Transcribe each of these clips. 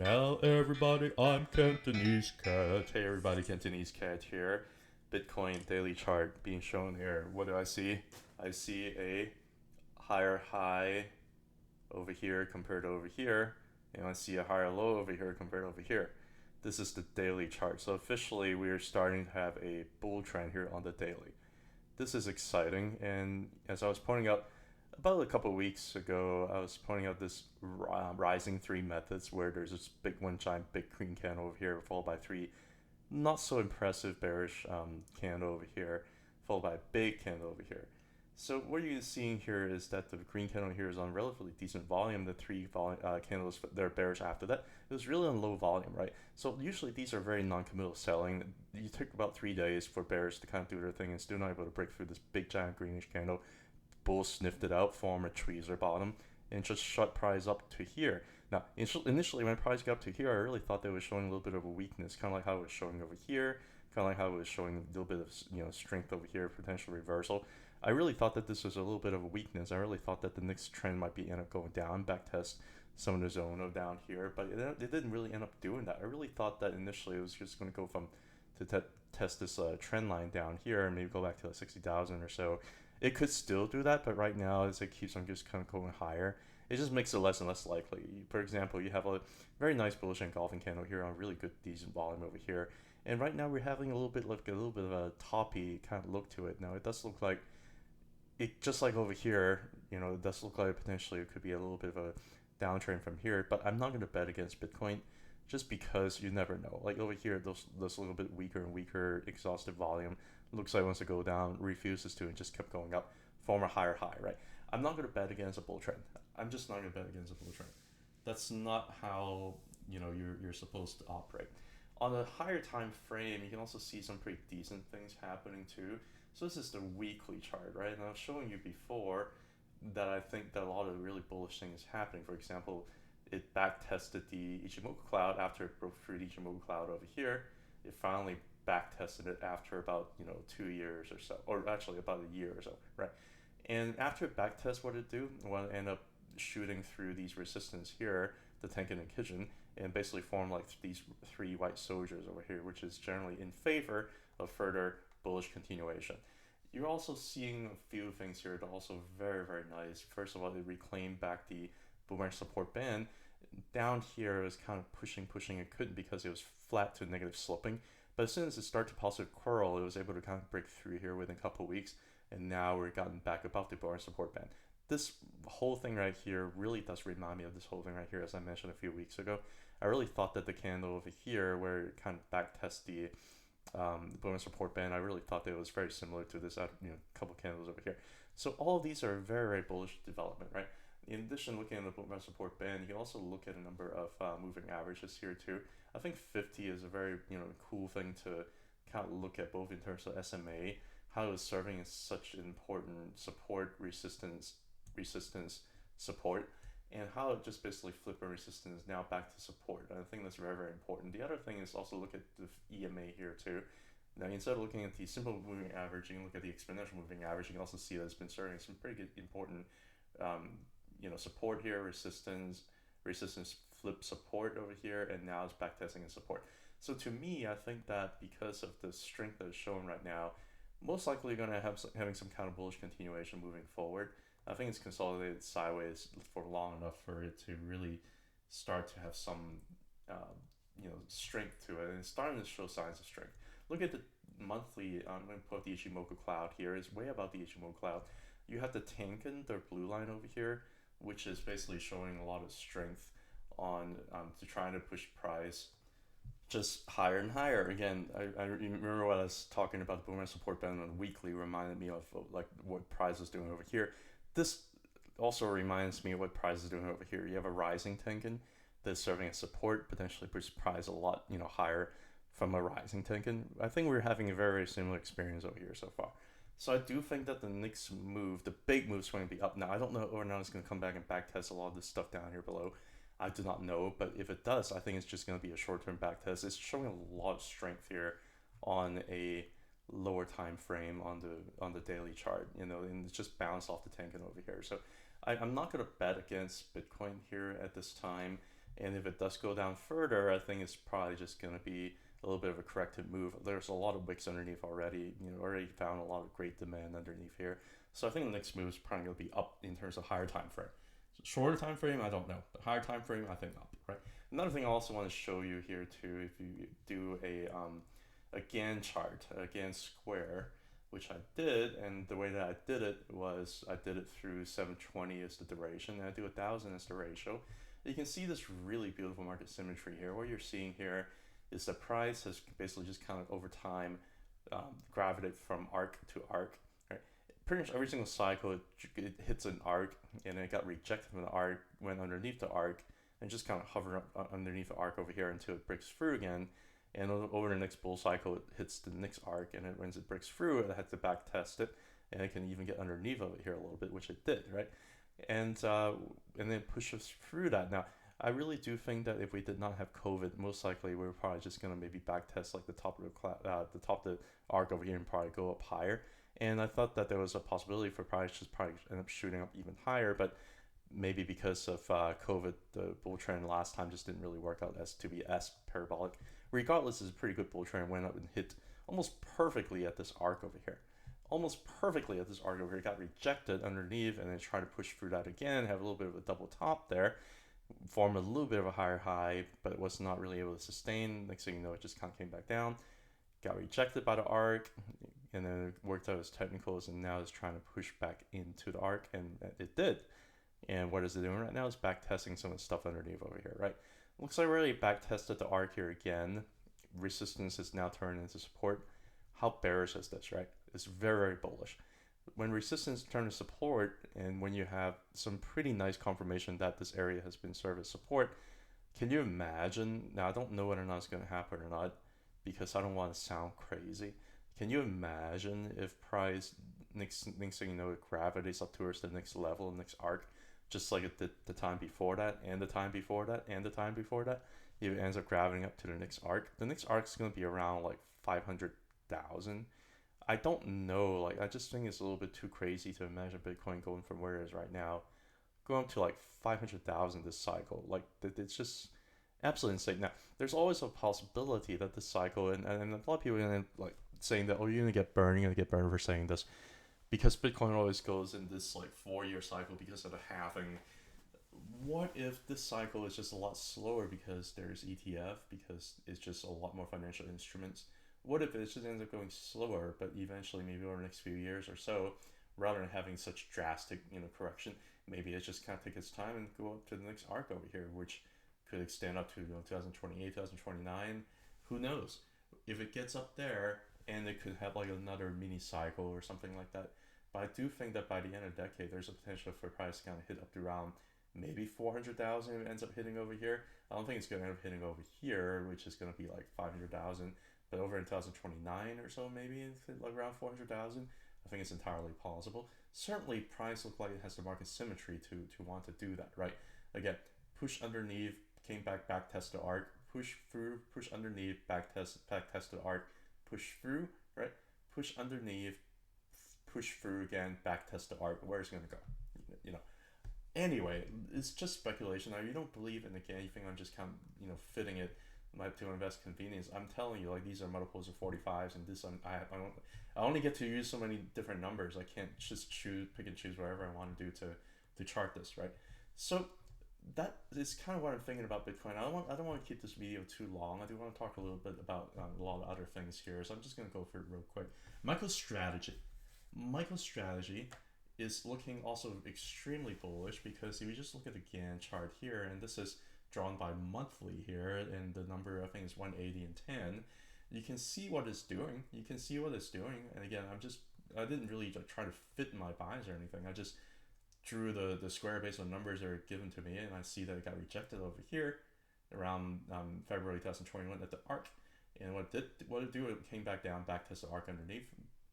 Now everybody, I'm Cantonese Cat. Hey everybody, Cantonese Cat here. Bitcoin daily chart being shown here. What do I see? I see a higher high over here compared to over here, and I see a higher low over here compared to over here. This is the daily chart. So officially we are starting to have a bull trend here on the daily. This is exciting, and as I was pointing out about a couple of weeks ago, I was pointing out this rising three methods where there's this big one giant big green candle over here followed by three not so impressive bearish candle over here followed by a big candle over here. So what you're seeing here is that the green candle here is on relatively decent volume. The three candles that are bearish after that, it was really on low volume, right? So usually these are very non-committal selling. You take about 3 days for bears to kind of do their thing and still not able to break through this big giant greenish candle. Bulls sniffed it out, formed a tweezer bottom, and just shot price up to here. Now, initially when price got up to here, I really thought they were showing a little bit of a weakness, kind of like how it was showing over here, kind of like how it was showing a little bit of strength over here, potential reversal. I really thought that this was a little bit of a weakness. I really thought that the next trend might be end up going down, back test some of the zone down here, but it didn't really end up doing that. I really thought that initially it was just going to go from to test this trend line down here and maybe go back to like 60,000 or so. It could still do that, but right now, as it keeps on just kind of going higher, it just makes it less and less likely. For example, you have a very nice bullish engulfing candle here on really good decent volume over here, and right now we're having a little bit of a toppy kind of look to it. Now it does look like it, just like over here, it does look like potentially it could be a little bit of a downtrend from here, but I'm not going to bet against Bitcoin just because you never know. Like over here, those a little bit weaker and weaker exhaustive volume. Looks like wants to go down, refuses to, and just kept going up, form a higher high, right? I'm not going to bet against a bull trend. I'm just not going to bet against a bull trend. That's not how you're supposed to operate. On a higher time frame, you can also see some pretty decent things happening too. So this is the weekly chart, right? And I was showing you before that I think that a lot of really bullish things happening. For example, it back tested the Ichimoku cloud after it broke through the Ichimoku cloud over here. It finally back tested it after about 2 years or so, or actually about a year or so, right? And after it back test, what it do? Well, it end up shooting through these resistance here, the Tenkan and Kijun, and basically form like these three white soldiers over here, which is generally in favor of further bullish continuation. You're also seeing a few things here that are also very, very nice. First of all, it reclaimed back the boomerang support band. Down here, it was kind of pushing, it couldn't because it was flat to negative sloping. But as soon as it started to positive curl, it was able to kind of break through here within a couple of weeks, and now we're gotten back above the boomerang support band. This whole thing right here really does remind me of this whole thing right here, as I mentioned a few weeks ago. I really thought that the candle over here, where it kind of back tests the boomerang support band, I really thought that it was very similar to this couple candles over here. So all of these are very, very bullish development, right? In addition, looking at the boomerang support band, you can also look at a number of moving averages here too. I think 50 is a very cool thing to kind of look at, both in terms of SMA, how it's serving as such an important support, resistance support, and how it just basically flipped a resistance now back to support. And I think that's very, very important. The other thing is also look at the EMA here too. Now, instead of looking at the simple moving average, you can look at the exponential moving average. You can also see that it's been serving some pretty good important support here, resistance flip support over here, and now it's back testing and support. So to me, I think that because of the strength that is shown right now, most likely you're going to have having some kind of bullish continuation moving forward. I think it's consolidated sideways for long enough for it to really start to have some strength to it, and it's starting to show signs of strength. Look at the monthly. I'm going to put the Ichimoku cloud here. It's way above the Ichimoku cloud. You have the Tenkan, the blue line over here, which is basically showing a lot of strength on to trying to push price just higher and higher. Again, I remember what I was talking about the boomerang support band on weekly reminded me of like what price is doing over here. This also reminds me of what price is doing over here. You have a rising Tenkan that's serving as support, potentially push price a lot higher from a rising Tenkan. I think we're having a very, very similar experience over here so far. So I do think that the next move, the big move, is going to be up. Now, I don't know whether or not it's going to come back and backtest a lot of this stuff down here below. I do not know, but if it does, I think it's just going to be a short-term backtest. It's showing a lot of strength here on a lower time frame on the daily chart, and it's just bounced off the Tenkan over here. So I'm not going to bet against Bitcoin here at this time. And if it does go down further, I think it's probably just going to be a little bit of a corrective move. There's a lot of wicks underneath already. Already found a lot of great demand underneath here. So I think the next move is probably going to be up in terms of higher time frame. Shorter time frame, I don't know. The higher time frame, I think up. Right. Another thing I also want to show you here too, if you do a Gann chart, a Gann square, which I did, and the way that I did it was I did it through 720 as the duration, and I do 1,000 as the ratio. You can see this really beautiful market symmetry here. What you're seeing here is the price has basically just kind of over time gravitated from arc to arc. Right? Pretty much every single cycle it hits an arc, and it got rejected from the arc, went underneath the arc, and just kind of hovered up underneath the arc over here until it breaks through again. And over the next bull cycle, it hits the next arc, and once it breaks through, it had to back test it, and it can even get underneath of it here a little bit, which it did, right? And then pushes through that. Now, I really do think that if we did not have COVID, most likely we were probably just gonna maybe back test like the top of the arc over here and probably go up higher. And I thought that there was a possibility for price just probably end up shooting up even higher, but maybe because of COVID, the bull trend last time just didn't really work out as to be as parabolic. Regardless, it's a pretty good bull trend. Went up and hit almost perfectly at this arc over here. Almost perfectly at this arc over here. Got rejected underneath and then tried to push through that again. Have a little bit of a double top there. Formed a little bit of a higher high, but it was not really able to sustain. Next thing you know, it just kind of came back down. Got rejected by the arc, and then it worked out as technicals, and now it's trying to push back into the arc, and it did. And what is it doing right now is back testing some of the stuff underneath over here, right? Looks like we already back tested the arc here again. Resistance is now turned into support. How bearish is this, right? It's very, very bullish. When resistance turns to support, and when you have some pretty nice confirmation that this area has been served as support, can you imagine? Now, I don't know whether or not it's going to happen or not, because I don't want to sound crazy. Can you imagine if price, next thing you know, it gravitates up towards the next level, the next arc, just like it did the time before that, and the time before that, and the time before that, it ends up gravitating up to the next arc. The next arc is going to be around like 500,000. I don't know, like I just think it's a little bit too crazy to imagine Bitcoin going from where it is right now, going up to like 500,000 this cycle. Like it's just absolutely insane. Now, there's always a possibility that this cycle, and a lot of people are gonna like saying that, oh, you're gonna get burned for saying this, because Bitcoin always goes in this like 4-year cycle because of the halving. What if this cycle is just a lot slower because there's ETF, because it's just a lot more financial instruments? What if it just ends up going slower, but eventually maybe over the next few years or so, rather than having such drastic correction, maybe it just kind of take its time and go up to the next arc over here, which could extend up to 2028, 2029. Who knows? If it gets up there, and it could have like another mini cycle or something like that. But I do think that by the end of the decade, there's a potential for price to kind of hit up to around maybe 400,000 if it ends up hitting over here. I don't think it's going to end up hitting over here, which is going to be like 500,000. But over in 2029 or so, maybe like around 400,000. I think it's entirely plausible. Certainly, price looks like it has the market symmetry to want to do that, right? Again, push underneath, came back test the arc, push through, push underneath, back test the arc, push through, right? Push underneath, push through again, back test the arc. Where it's going to go, Anyway, it's just speculation. Now, you don't believe in again, you think I'm just kind of fitting it to invest convenience. I'm telling you, like, these are multiples of 45s, and this I only get to use so many different numbers. I can't just pick and choose whatever I want to do to chart this, right? So that is kind of what I'm thinking about Bitcoin. I don't want to keep this video too long. I do want to talk a little bit about a lot of other things here, so I'm just going to go through it real quick. MicroStrategy is looking also extremely bullish, because if you just look at the Gann chart here, and this is drawn by monthly here, and the number I think is 180 and 10, you can see what it's doing. And again, I didn't really try to fit my buys or anything. I just drew the square based on numbers that are given to me, and I see that it got rejected over here around February 2021 at the arc. And what it do? It came back down, back test the arc underneath,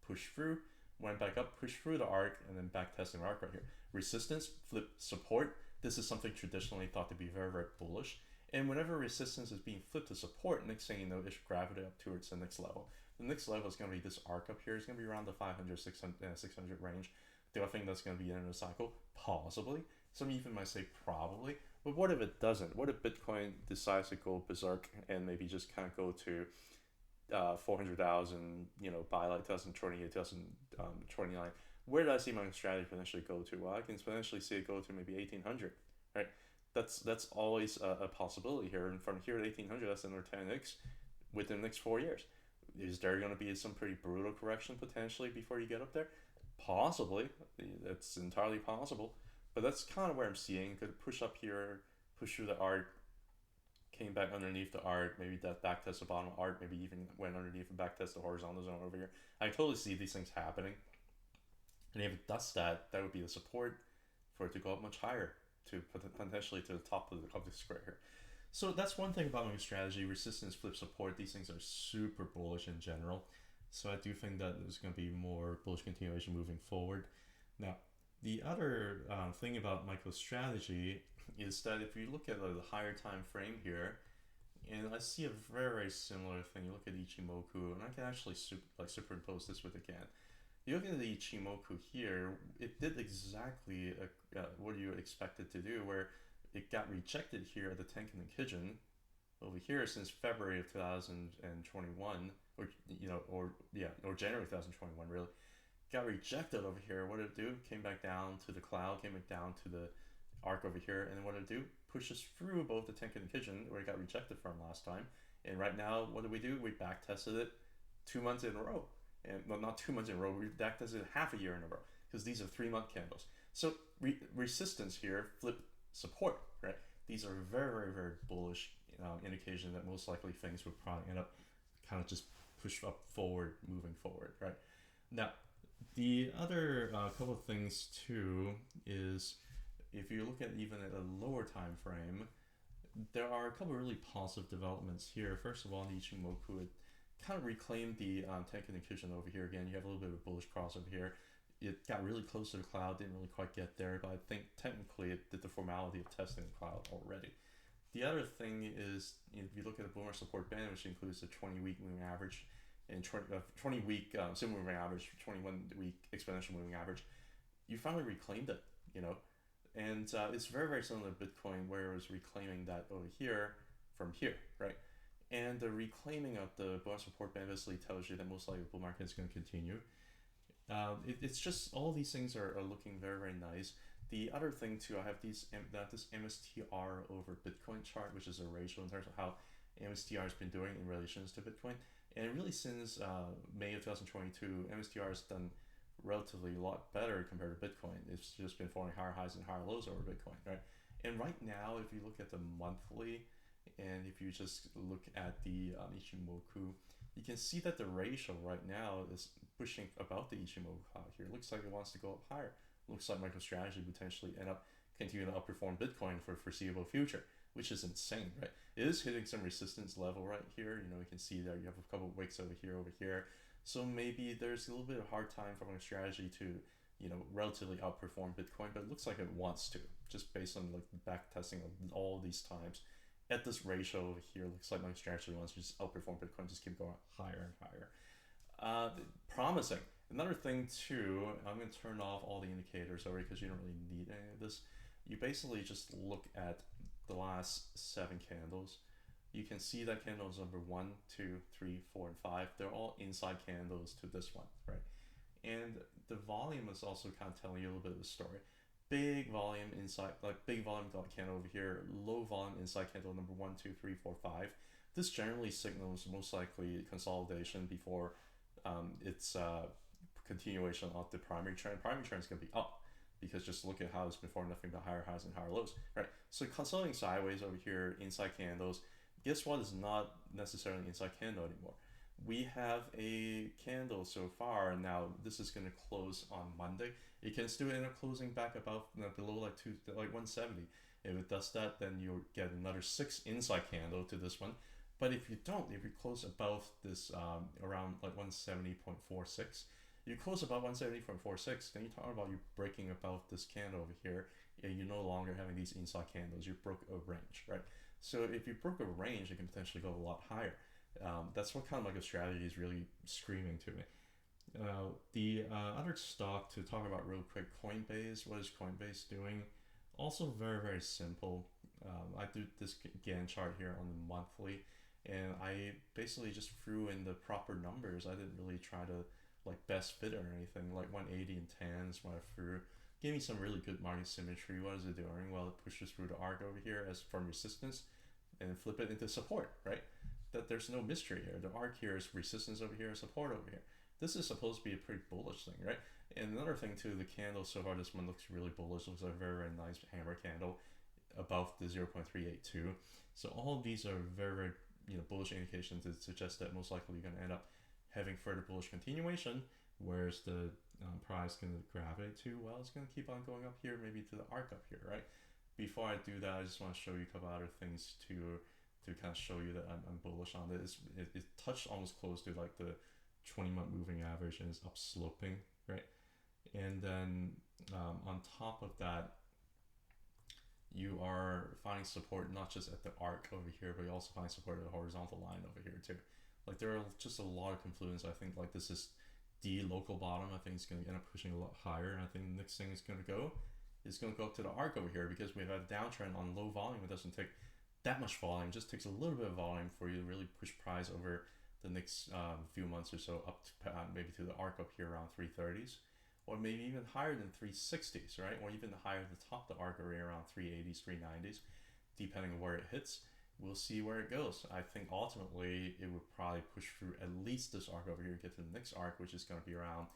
push through, went back up, push through the arc, and then back testing the arc right here. Resistance, flip support. This is something traditionally thought to be very, very bullish. And whenever resistance is being flipped to support, next thing you know, it should gravitate up towards the next level. The next level is going to be this arc up here. It's going to be around the 500, 600 range. Do I think that's going to be the end of the cycle? Possibly. Some even might say probably. But what if it doesn't? What if Bitcoin decides to go berserk and maybe just kind of go to 400,000, by like 2028, 2029? Where do I see my strategy potentially go to? Well, I can potentially see it go to maybe 1800, right? That's always a possibility here. And from here to 1800, that's another 10x within the next 4 years. Is there going to be some pretty brutal correction potentially before you get up there? Possibly. That's entirely possible. But that's kind of where I'm seeing. Could push up here, push through the art, came back underneath the art, maybe that back test the bottom of art, maybe even went underneath and back test the horizontal zone over here. I totally see these things happening. And if it does that, that would be the support for it to go up much higher, to potentially to the top of the square here. So that's one thing about my strategy: resistance, flip, support. These things are super bullish in general. So I do think that there's going to be more bullish continuation moving forward. Now, the other thing about MicroStrategy is that if you look at the higher time frame here, and I see a very, very similar thing. You look at Ichimoku, and I can actually superimpose this with again. You look at the Ichimoku here, it did exactly what you would expect it to do, where it got rejected here at the Tenkan and Kijun over here since February of 2021, or January 2021 really. Got rejected over here. What did it do? Came back down to the cloud, came back down to the arc over here, and then what did it do? Pushes through both the Tenkan and Kijun, where it got rejected from last time. And right now, what do? We back tested it 2 months in a row. And well, not 2 months in a row, we back tested it half a year in a row, because these are 3-month candles. So resistance here, flip support, right? These are very, very, very bullish indication that most likely things would probably end up kind of just push up forward, moving forward, right? Now, the other couple of things too is, if you look at even at a lower time frame, there are a couple of really positive developments here. First of all, the Ichimoku, it kind of reclaimed the Tenkan and Kijun over here again. You have a little bit of a bullish cross over here. It got really close to the cloud, didn't really quite get there, but I think technically it did the formality of testing the cloud already. The other thing is, if you look at the boomer support band, which includes the 20-week moving average and 20-week simple moving average, 21-week exponential moving average, you finally reclaimed it, and it's very, very similar to Bitcoin, where it was reclaiming that over here from here, right? And the reclaiming of the boomer support band basically tells you that most likely the bull market is going to continue. It's just all these things are looking very, very nice. The other thing too, I have this MSTR over Bitcoin chart, which is a ratio in terms of how MSTR has been doing in relations to Bitcoin. And really since May of 2022, MSTR has done relatively a lot better compared to Bitcoin. It's just been forming higher highs and higher lows over Bitcoin, right? And right now, if you look at the monthly, and if you just look at the Ichimoku, you can see that the ratio right now is pushing about the Ichimoku cloud here. It looks like it wants to go up higher. Looks like MicroStrategy potentially continue to outperform Bitcoin for the foreseeable future, which is insane, right? It is hitting some resistance level right here. You can see there you have a couple of wicks over here. So maybe there's a little bit of hard time for MicroStrategy to, relatively outperform Bitcoin, but it looks like it wants to, just based on like the back testing of all these times. At this ratio over here, looks like MicroStrategy wants to just outperform Bitcoin, just keep going higher and higher. Promising. Another thing too, I'm going to turn off all the indicators over because you don't really need any of this. You basically just look at the last 7 candles. You can see that candles number 1, 2, 3, 4, and 5. They're all inside candles to this one, right? And the volume is also kind of telling you a little bit of the story. Big volume inside, like big volume candle over here, low volume inside candle number 1, 2, 3, 4, 5. This generally signals most likely consolidation before its continuation of the primary trend. Primary trend is going to be up because just look at how it's been forming nothing but higher highs and higher lows, right? So consolidating sideways over here, inside candles. Guess what is not necessarily inside candle anymore? We have a candle so far. Now this is going to close on Monday. It can still end up closing back above, below like 170. If it does that, then you'll get another 6 inside candle to this one. But if you don't, if you close above this around like 170.46, you close above 170.46, then you talk about you breaking above this candle over here, and you're no longer having these inside candles. You broke a range, right? So if you broke a range, it can potentially go a lot higher. That's what kind of like a strategy is really screaming to me. The other stock to talk about real quick, Coinbase. What is Coinbase doing? Also very, very simple. I do this Gann chart here on the monthly, and I basically just threw in the proper numbers. I didn't really try to like best fit or anything. Like 180 and 10 is what I threw. Gave me some really good market symmetry. What is it doing? Well, it pushes through the arc over here as from resistance, and flip it into support, right? That there's no mystery here. The arc here is resistance over here, support over here. This is supposed to be a pretty bullish thing, right? And another thing too, the candle so far this one looks really bullish. Looks like a very, very nice hammer candle above the 0.382. So all of these are very, very bullish indications that suggest that most likely you're going to end up having further bullish continuation. Where's the price going to gravitate to? Well, it's going to keep on going up here, maybe to the arc up here, right? Before I do that, I just want to show you a couple other things to kind of show you that I'm bullish on this. It touched almost close to like the 20-month moving average and is up sloping, right? And then on top of that, you are finding support not just at the arc over here, but you also find support at the horizontal line over here too. Like there are just a lot of confluence. I think like this is the local bottom. I think it's going to end up pushing a lot higher, and I think the next thing is going to go up to the arc over here, because we have a downtrend on low volume. It doesn't take that much volume, it just takes a little bit of volume for you to really push price over the next few months or so up to maybe to the arc up here around 330s, or maybe even higher than 360s, right? Or even higher at the top of the arc area around 380s, 390s, depending on where it hits. We'll see where it goes. I think ultimately it would probably push through at least this arc over here, get to the next arc, which is going to be around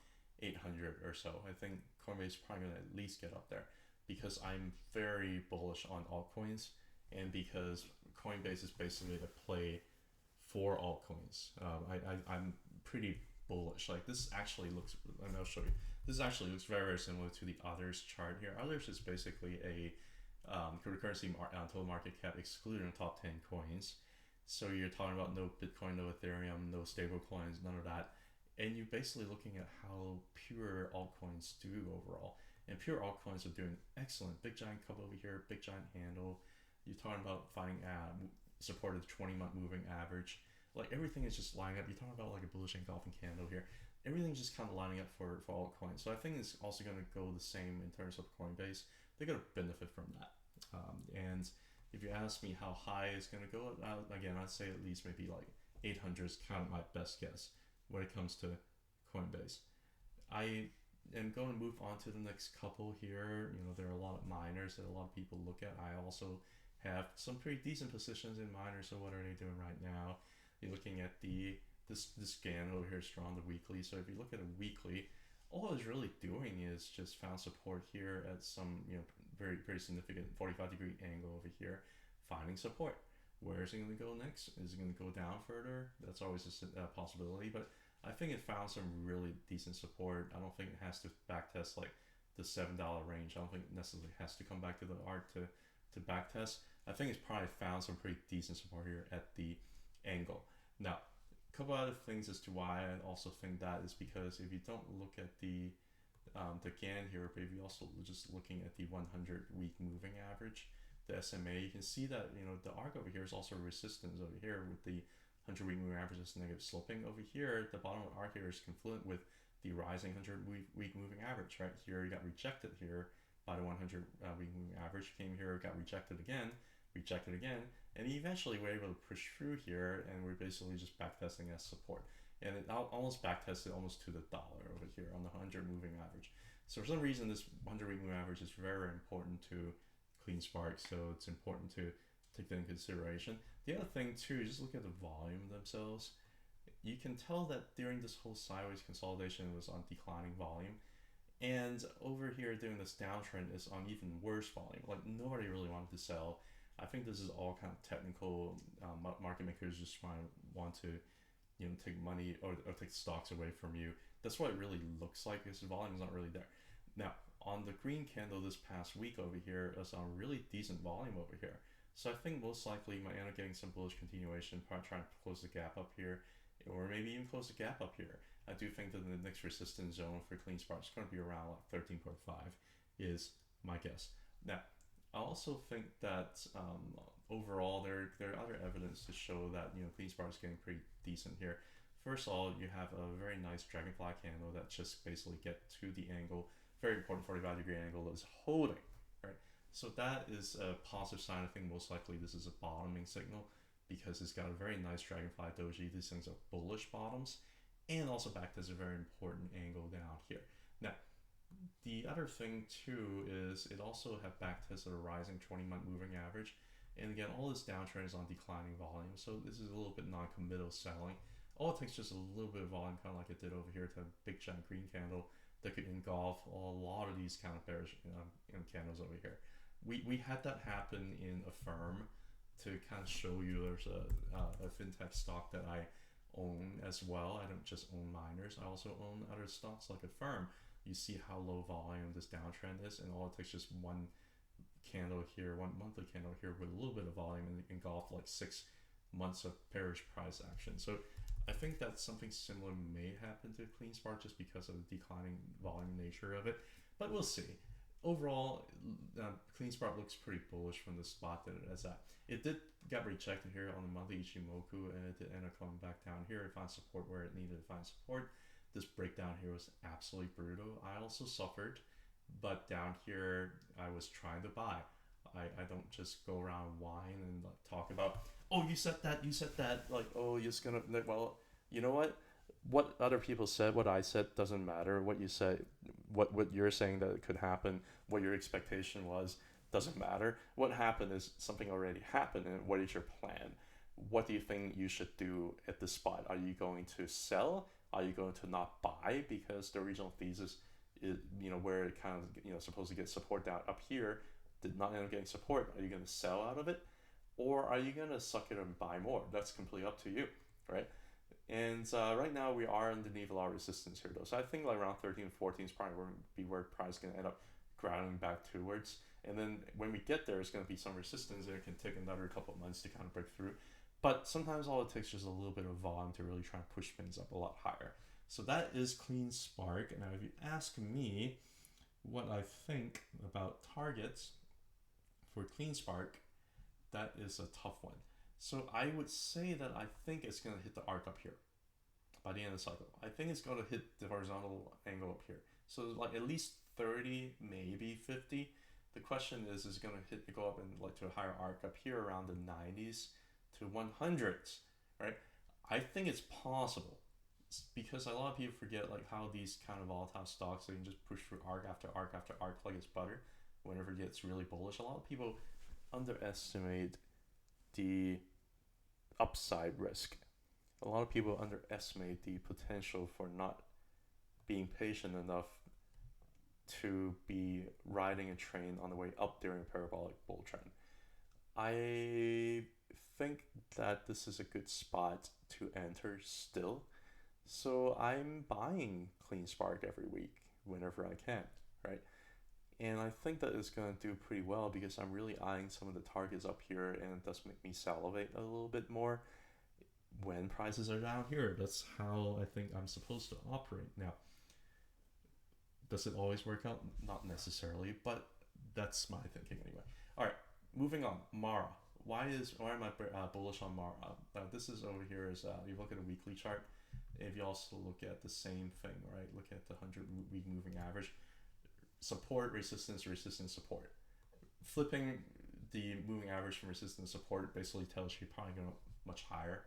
800 or so. I think Coinbase is probably going to at least get up there, because I'm very bullish on altcoins, and because Coinbase is basically the play for altcoins. I'm pretty bullish. Like this actually looks, and I'll show you, this actually looks very, very similar to the others chart here. Others is basically a cryptocurrency total market cap excluding the top 10 coins. So you're talking about no Bitcoin, no Ethereum, no stable coins, none of that. And you're basically looking at how pure altcoins do overall. And pure altcoins are doing excellent. Big giant cup over here, big giant handle. You're talking about finding support of the 20-month moving average. Like everything is just lining up. You're talking about like a bullish engulfing candle here. Everything's just kind of lining up for altcoins. So I think it's also going to go the same in terms of Coinbase. They're going to benefit from that. And if you ask me how high it's going to go, again, I'd say at least maybe like 800 is kind of my best guess when it comes to Coinbase. I am going to move on to the next couple here. There are a lot of miners that a lot of people look at. I also have some pretty decent positions in miners. So what are they doing right now? You're looking at this scan over here, strong the weekly. So if you look at a weekly, all it's really doing is just found support here at some very, very significant 45-degree angle over here, finding support. Where is it going to go next? Is it going to go down further? That's always a possibility, but I think it found some really decent support. I don't think it has to backtest like the $7 range. I don't think it necessarily has to come back to the arc to backtest. I think it's probably found some pretty decent support here at the angle. Now, a couple other things as to why I also think that is because if you don't look at the Gann here, but if you also just looking at the 100-week moving average, the SMA, you can see that the arc over here is also resistance over here with the 100-week moving average is negative sloping over here. The bottom of the arc here is confluent with the rising 100-week moving average. Right here, you got rejected here by the 100-week moving average. Came here, got rejected again, and eventually we're able to push through here, and we're basically just backtesting as support. And it almost backtested almost to the dollar over here on the 100 moving average. So for some reason, this 100-week moving average is very, very important to CleanSpark, so it's important to take that into consideration. The other thing too, just look at the volume themselves. You can tell that during this whole sideways consolidation, it was on declining volume. And over here during this downtrend is on even worse volume. Like nobody really wanted to sell. I think this is all kind of technical. Market makers just want to take money or take stocks away from you. That's what it really looks like, because the volume is not really there. Now, on the green candle this past week over here, is on really decent volume over here. So I think most likely you might end up getting some bullish continuation, probably trying to close the gap up here, or maybe even close the gap up here. I do think that the next resistance zone for CleanSpark is going to be around like 13.5 is my guess. Now, I also think that overall there are other evidence to show that CleanSpark is getting pretty decent here. First of all, you have a very nice dragonfly candle that just basically get to the angle, very important 45-degree angle is holding, right? So that is a positive sign. I think most likely this is a bottoming signal because it's got a very nice dragonfly doji. These things are bullish bottoms, and also back there's a very important angle down here. Now, the other thing too is it also have back tested a rising 20-month moving average, and again all this downtrend is on declining volume, so this is a little bit non-committal selling. All it takes just a little bit of volume, kind of like it did over here, to have a big giant green candle that could engulf a lot of these kind of bearish candles over here. We had that happen in Affirm to kind of show you there's a fintech stock that I own as well. I don't just own miners, I also own other stocks like Affirm. You see how low volume this downtrend is, and all it takes just one candle here, one monthly candle here with a little bit of volume, and engulf like 6 months of bearish price action. So I think that something similar may happen to CleanSpark just because of the declining volume nature of it, but we'll see. Overall, CleanSpark looks pretty bullish from the spot that it is at. It did get rejected here on the monthly Ichimoku, and it did end up coming back down here to find support where it needed to find support. This breakdown here was absolutely brutal. I also suffered, but down here I was trying to buy. I don't just go around whine and like talk about, oh, you said that, like, oh, you're just gonna, like, well, you know what other people said, what I said doesn't matter. What you say, what you're saying that it could happen, what your expectation was, doesn't matter. What happened is something already happened, and what is your plan? What do you think you should do at this spot? Are you going to sell? Are you going to not buy because the original thesis is, where it kind of, supposed to get support down up here, did not end up getting support? Are you going to sell out of it? Or are you going to suck it and buy more? That's completely up to you, right? And right now we are underneath a lot of resistance here though. So I think like around 13, 14 is probably going to be where price is going to end up grounding back towards. And then when we get there, it's going to be some resistance there. It can take another couple of months to kind of break through. But sometimes all it takes is just a little bit of volume to really try and push things up a lot higher. So that is CleanSpark. Now if you ask me what I think about targets for CleanSpark, that is a tough one. So I would say that I think it's going to hit the arc up here by the end of the cycle. I think it's going to hit the horizontal angle up here. So like at least 30, maybe 50. The question is it going to go up and like to a higher arc up here around the 90s to 100s, right? I think it's possible because a lot of people forget like how these kind of volatile stocks, they can just push through arc after arc after arc like it's butter whenever it gets really bullish. A lot of people underestimate the upside risk. A lot of people underestimate the potential for not being patient enough to be riding a train on the way up during a parabolic bull trend. I think that this is a good spot to enter still. So I'm buying CleanSpark every week whenever I can, right? And I think that it's going to do pretty well because I'm really eyeing some of the targets up here, and it does make me salivate a little bit more when prices are down here. That's how I think I'm supposed to operate. Now, does it always work out? Not necessarily, but that's my thinking anyway. All right, moving on. Mara. Why am I bullish on Mara? This is over here is you look at a weekly chart. If you also look at the same thing, right? Look at the 100-week moving average. Support, resistance, resistance, support. Flipping the moving average from resistance to support basically tells you probably going much higher.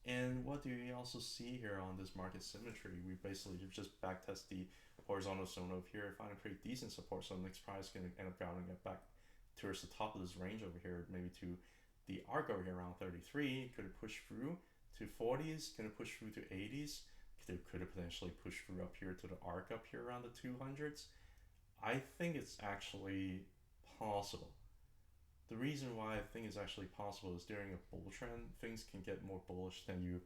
And what do we also see here on this market symmetry? We basically just backtest the horizontal zone over here, find a pretty decent support. So the next price is going to end up grounding it back towards the top of this range over here, maybe to the arc over here around 33. Could it push through to 40s? Can it push through to 80s? Could it potentially push through up here to the arc up here around the 200s? I think it's actually possible. The reason why I think it's actually possible is during a bull trend, things can get more bullish than you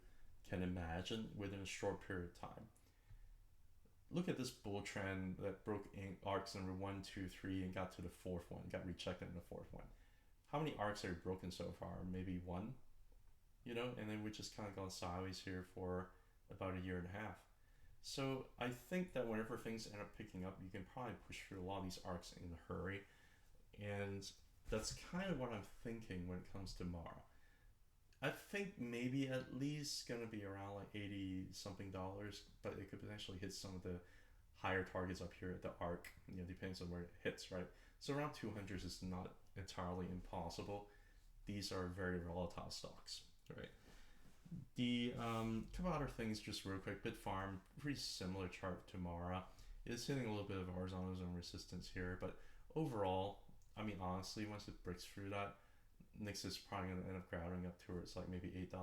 can imagine within a short period of time. Look at this bull trend that broke in arcs number 1, 2, 3 and got to the fourth one, got rejected in the fourth one. How many arcs are broken so far? Maybe one, and then we just kind of gone sideways here for about a year and a half. So I think that whenever things end up picking up, you can probably push through a lot of these arcs in a hurry. And that's kind of what I'm thinking when it comes to Mara. I think maybe at least going to be around like 80 something dollars, but it could potentially hit some of the higher targets up here at the arc, depends on where it hits, right? So around 200 is not entirely impossible. These are very volatile stocks, right? The couple other things just real quick. Bitfarm, pretty similar chart to Mara. It's hitting a little bit of horizontal zone resistance here, but overall, I mean, honestly, once it breaks through that, Nix is probably going to end up grounding up towards like maybe $8.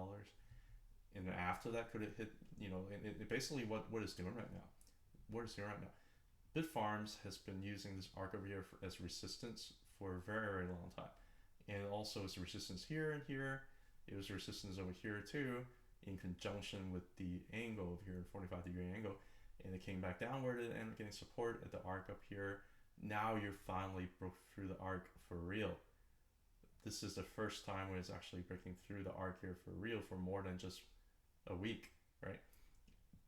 And then after that, could it hit, you know, it basically what it's doing right now. What it's doing right now. Bitfarms has been using this arc over here as resistance for a very, very long time. And also it's resistance here and here. It was resistance over here too, in conjunction with the angle over here, 45-degree angle. And it came back downward and ended up getting support at the arc up here. Now you finally broke through the arc for real. This is the first time when it's actually breaking through the arc here for real for more than just a week, right?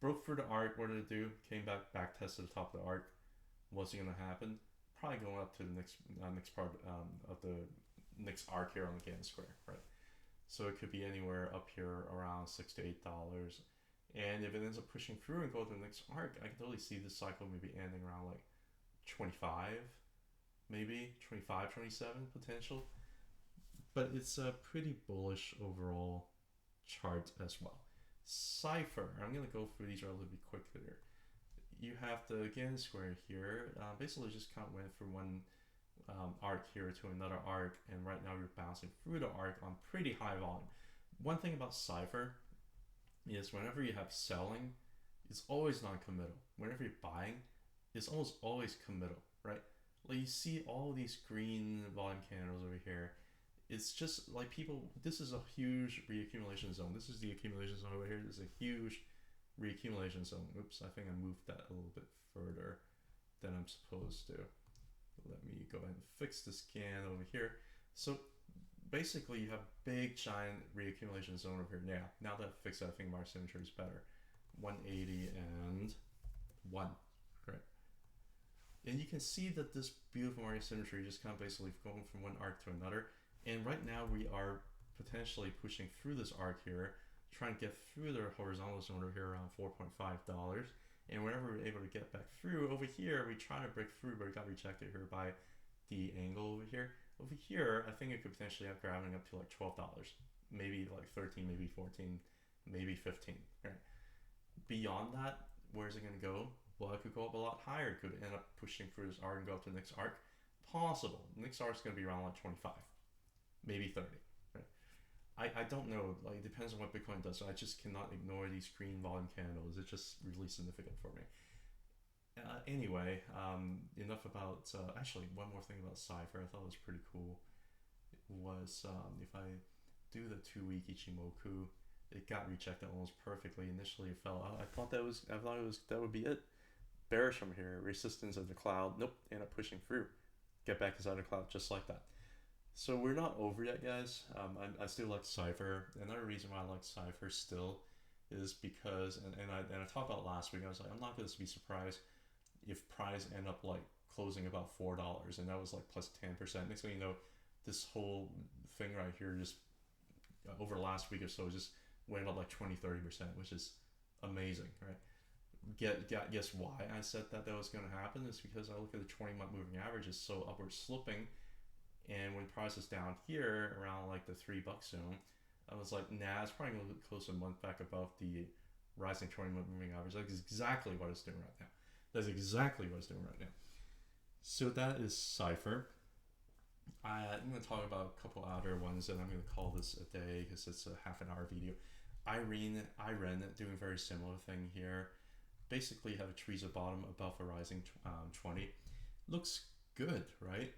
Broke through the arc, what did it do? Came back tested the top of the arc. What's going to happen? Probably going up to the next part of the next arc here on the Gantt square, right? So it could be anywhere up here around $6 to $8. And if it ends up pushing through and go to the next arc, I can totally see this cycle maybe ending around like 25, maybe 25, 27 potential. But it's a pretty bullish overall chart as well. CIFR, I'm going to go through these relatively quickly here. You have the Gantt square here, basically just kind of went from one arc here to another arc, and right now you're bouncing through the arc on pretty high volume. One thing about CIFR is whenever you have selling, it's always non-committal. Whenever you're buying, it's almost always committal, right? Like you see all these green volume candles over here. It's just like people, this is a huge reaccumulation zone. This is the accumulation zone over here. This is a huge reaccumulation zone. Oops, I think I moved that a little bit further than I'm supposed to. Let me go ahead and fix this scan over here. So basically you have big giant reaccumulation zone over here. Now that I fixed it, I think my symmetry is better. 180 and 1, right? And you can see that this beautiful market symmetry just kind of basically going from one arc to another. And right now we are potentially pushing through this arc here, trying to get through the horizontal zone over here around $4.5. And whenever we're able to get back through, over here, we try to break through, but it got rejected here by the angle over here. Over here, I think it could potentially have grabbing up to like $12, maybe like 13, maybe 14, maybe 15, right? Beyond that, where's it gonna go? Well, it could go up a lot higher. It could end up pushing through this arc and go up to the next arc. Possible. The next arc is gonna be around like 25, maybe 30, right? I don't know, like it depends on what Bitcoin does, so I just cannot ignore these green volume candles. It's just really significant for me. Anyway, enough about, actually one more thing about CIFR I thought was pretty cool. It was, if I do the 2-week Ichimoku, it got rejected almost perfectly. Initially it fell out. I thought that would be it. Bearish from here, resistance of the cloud, nope, end up pushing through. Get back inside the cloud just like that. So we're not over yet, guys. I still like CIFR. Another reason why I like CIFR still is because, and I talked about last week, I was like, I'm not going to be surprised if price end up like closing about $4, and that was like plus 10%. Next thing you know, this whole thing right here just over the last week or so just went up like 20-30%, which is amazing, right? Guess why I said that was going to happen is because I look at the 20-month moving average is so upward sloping. And when price is down here around like the $3 zone, I was like, nah, it's probably going to close a month back above the rising 20-month moving average. That's exactly what it's doing right now. That's exactly what it's doing right now. So that is CIFR. I'm going to talk about a couple other ones, and I'm going to call this a day because it's a half-an-hour video. IREN doing a very similar thing here. Basically have a Teresa bottom above a rising 20. Looks good, right?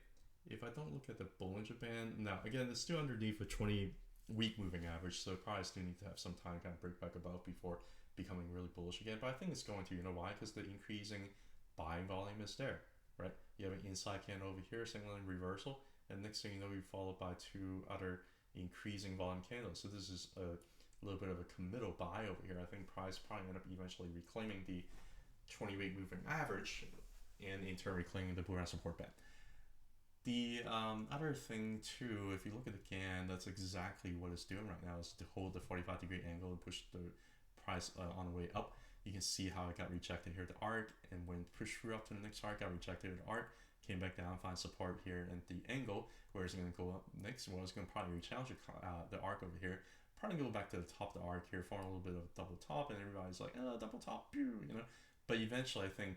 If I don't look at the Bollinger Band, now again, it's still underneath a 20-week moving average, so probably still need to have some time to kind of break back above before becoming really bullish again. But I think it's going to, you know why? Because the increasing buying volume is there, right? You have an inside candle over here, signaling reversal, and next thing you know, you followed by 2 other increasing volume candles. So this is a little bit of a committal buy over here. I think price probably end up eventually reclaiming the 20-week moving average, and in turn reclaiming the Buran support band. The other thing too, if you look at the CAN, that's exactly what it's doing right now, is to hold the 45-degree angle and push the price on the way up. You can see how it got rejected here at the arc, and when pushed through up to the next arc, got rejected at the arc, came back down, find support here at the angle. Where it's going to go up next? Well, it's going to probably re-challenge the arc over here. Probably go back to the top of the arc here, form a little bit of double top, and everybody's like, oh, double top, pew, you know. But eventually, I think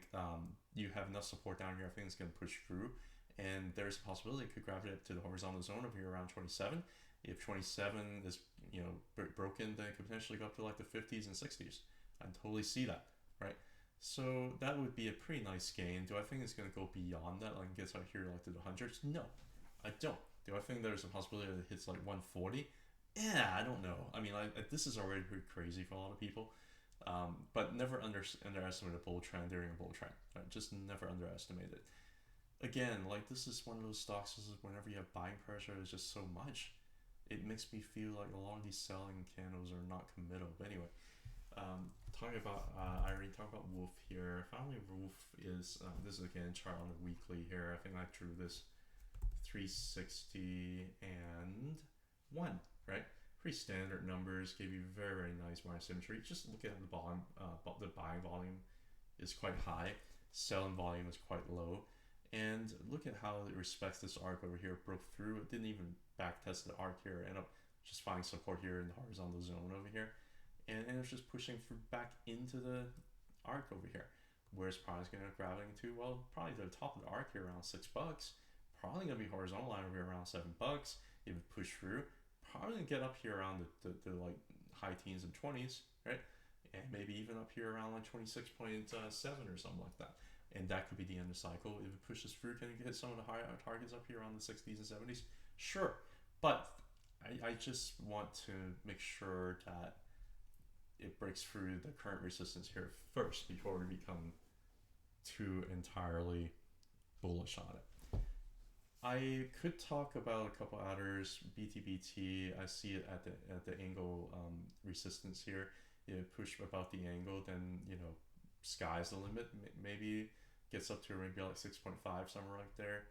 you have enough support down here. I think it's going to push through, and there's a possibility it could gravitate up to the horizontal zone over here around 27. If 27 is, you know, broken, then it could potentially go up to like the 50s and 60s. I totally see that, right? So that would be a pretty nice gain. Do I think it's going to go beyond that, like gets out here like to the hundreds? No, I don't. Do I think there's a possibility that it hits like 140? Yeah, I don't know. I mean, this is already pretty crazy for a lot of people. But never underestimate a bull trend during a bull trend. Right? Just never underestimate it. Again, like this is one of those stocks. This is whenever you have buying pressure, it's just so much. It makes me feel like a lot of these selling candles are not committal. But anyway, talking about I already talked about Wolf here. Finally, Wolf is this is again chart on the weekly here. I think I drew this 360 and 1, right? Pretty standard numbers, gave you very, very nice market symmetry. Just look at the volume, the buying volume is quite high, selling volume is quite low, and look at how it respects this arc over here. Broke through, it didn't even back test the arc here, ended up just finding support here in the horizontal zone over here, and it's just pushing through back into the arc over here. Where's probably going to gravitate to? Well, probably to the top of the arc here around $6. Probably going to be horizontal line over here around $7. If it push through, probably gonna get up here around the like high teens and 20s, right? And maybe even up here around like 26.7 or something like that. And that could be the end of the cycle. If it pushes through, can it hit some of the higher targets up here around the 60s and 70s? Sure. But I just want to make sure that it breaks through the current resistance here first before we become too entirely bullish on it. I could talk about a couple others. BTBT, I see it at the angle resistance here. If it push about the angle, then you know, sky's the limit. Maybe gets up to maybe like 6.5 somewhere right there,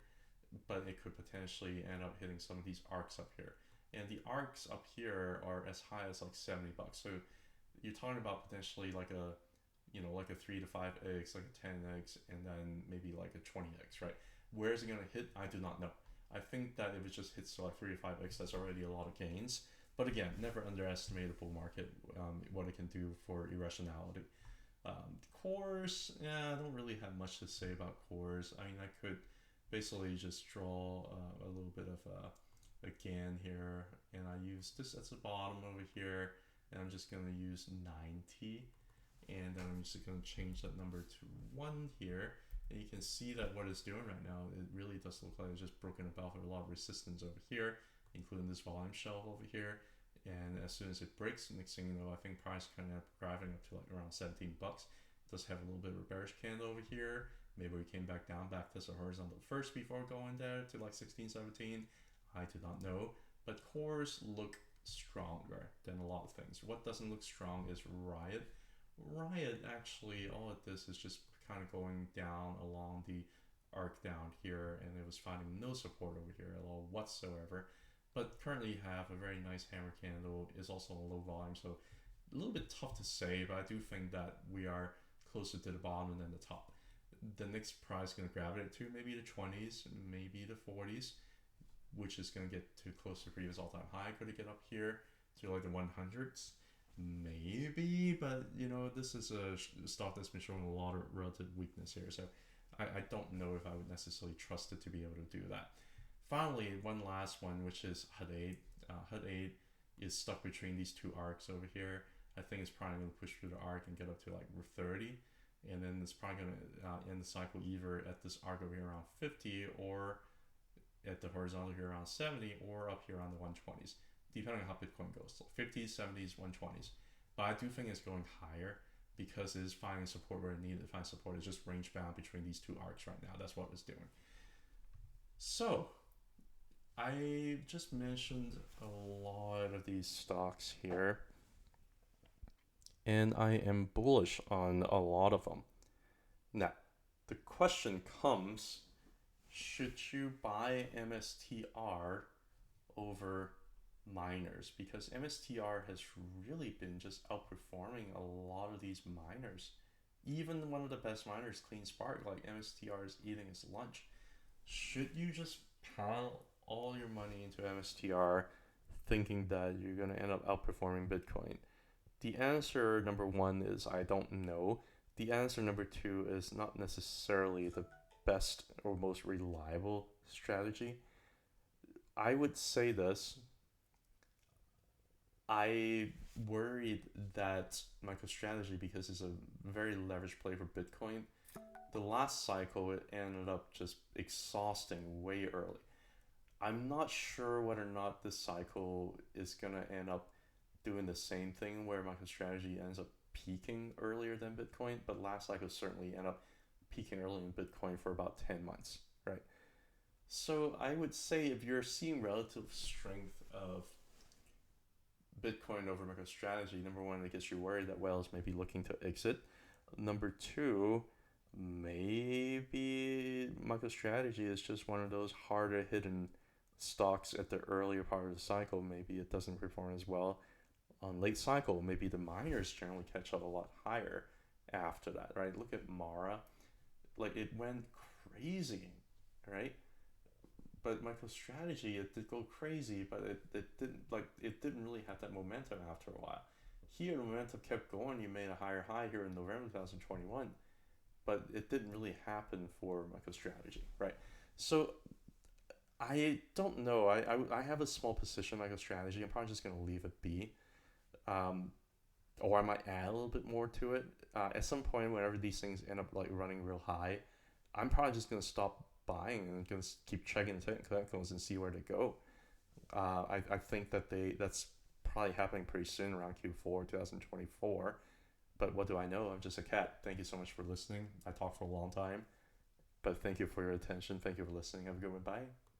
but it could potentially end up hitting some of these arcs up here. And the arcs up here are as high as like $70. So you're talking about potentially like a, you know, like a 3 to 5x, like a 10x, and then maybe like a 20x, right? Where is it going to hit? I do not know. I think that if it just hits like 3 to 5x, that's already a lot of gains. But again, never underestimate the bull market, what it can do for irrationality. CORZ, yeah, I don't really have much to say about CORZ. I mean, I could basically just draw a little bit of a GAN here, and I use this at the bottom over here, and I'm just going to use 90, and then I'm just going to change that number to 1 here. And you can see that what it's doing right now, it really does look like it's just broken above a lot of resistance over here, including this volume shelf over here. And as soon as it breaks, next thing you know, I think price kind of grabbing up to like around $17. It does have a little bit of a bearish candle over here. Maybe we came back down, back to the horizontal first before going there to like 16, 17. I do not know. But CORZ look stronger than a lot of things. What doesn't look strong is Riot. Riot actually, all of this is just kind of going down along the arc down here, and it was finding no support over here at all whatsoever. But currently have a very nice hammer candle, is also a low volume, so a little bit tough to say, but I do think that we are closer to the bottom than the top. The next price is going to gravitate to maybe the 20s, maybe the 40s, which is going to get too close to previous all-time high. Could it get up here to like the 100s? Maybe, but you know, this is a stock that's been showing a lot of relative weakness here, so I don't know if I would necessarily trust it to be able to do that. Finally, one last one, which is HUD8. HUD8 is stuck between these two arcs over here. I think it's probably going to push through the arc and get up to like 30, and then it's probably going to end the cycle either at this arc over here around 50, or at the horizontal here around 70, or up here on the 120s. Depending on how Bitcoin goes, so 50s, 70s, 120s. But I do think it's going higher because it is finding support where it needed to find support. It's just range bound between these two arcs right now. That's what it's doing. So I just mentioned a lot of these stocks here, and I am bullish on a lot of them. Now, the question comes, should you buy MSTR over miners? Because MSTR has really been just outperforming a lot of these miners. Even one of the best miners, Clean Spark, like MSTR is eating its lunch. Should you just pile all your money into MSTR thinking that you're going to end up outperforming Bitcoin? The answer number one is I don't know. The answer number two is not necessarily the best or most reliable strategy. I would say this. I worried that MicroStrategy, because it's a very leveraged play for Bitcoin, the last cycle it ended up just exhausting way early. I'm not sure whether or not this cycle is gonna end up doing the same thing where MicroStrategy ends up peaking earlier than Bitcoin, but last cycle certainly ended up peaking early in Bitcoin for about 10 months, right? So I would say if you're seeing relative strength of Bitcoin over MicroStrategy, number one, it gets you worried that whales may be looking to exit. Number two, maybe MicroStrategy is just one of those harder hidden stocks at the earlier part of the cycle. Maybe it doesn't perform as well on late cycle. Maybe the miners generally catch up a lot higher after that, right? Look at Mara, like it went crazy, right? But MicroStrategy, it did go crazy, but it didn't really have that momentum after a while. Here the momentum kept going. You made a higher high here in November 2021, but it didn't really happen for MicroStrategy, right? So I don't know. I have a small position in MicroStrategy. I'm probably just gonna leave it be, um, or I might add a little bit more to it. At some point, whenever these things end up like running real high, I'm probably just gonna stop buying and gonna keep checking the technicals and see where they go. I think that's probably happening pretty soon around Q4 2024. But what do I know? I'm just a cat. Thank you so much for listening. I talked for a long time, but thank you for your attention. Thank you for listening. Have a good one. Bye.